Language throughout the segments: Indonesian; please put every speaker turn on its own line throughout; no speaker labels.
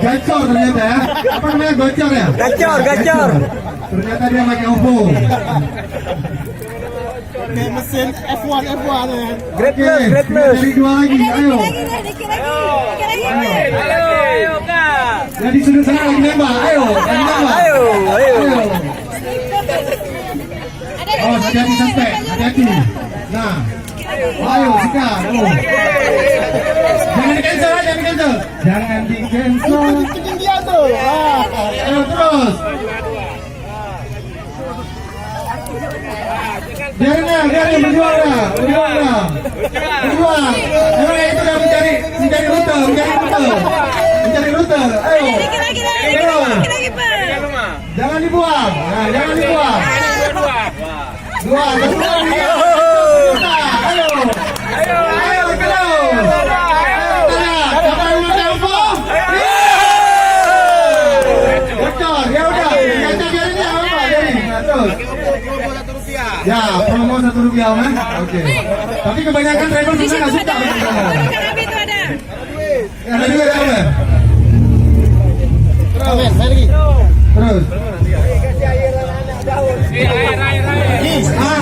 Gacor ternyata ya. Apa namanya, gocor ya?
Gacor.
Ternyata dia pakai OPPO.
Kayak mesin F1 ya.
Great plus. Dari dua lagi, ayo.
Ayo Kak.
Jadi sudut sana lagi nembak, ayo.
Ayo.
Oh, hati-hati sampai, hati-hati. Nah, ayo sekarang. Jangan di-cancel. Jangan di-cancel.
Bikin dia tuh.
Ayo terus. Biarin berjuang. Emang itu udah mencari rute. Ayo. Jangan dibuang. Nah, jangan dibuang. Dua. Ayo. Ya, promo Rp1 man. Oke. Tapi kebanyakan driver juga nggak suka. Ada juga ya,
Terus, lagi.
Terus.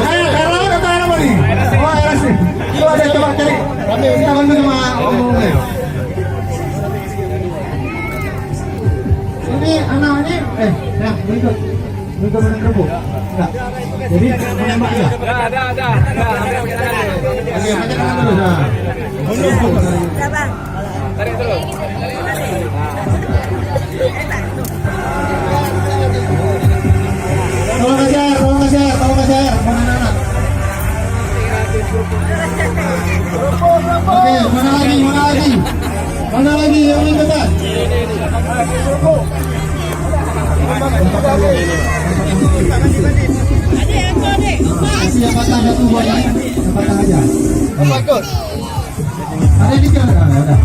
Air laut atau air apa nih? Oh, air asli. Coba deh, coba cari. Kita bantu sama omongnya. Ini anak ini, ya, berikut menang kerupuk. Enggak. Jadi menembak ya?
Ada.
Oke, macam mana terus? Nah.
Tarik terus.
Tolong kejar. Mana anak? Oke, mana lagi yang ingin kejar? Yang patah satu buat yang patah aja.
Bagus.
Ada di sana, ada.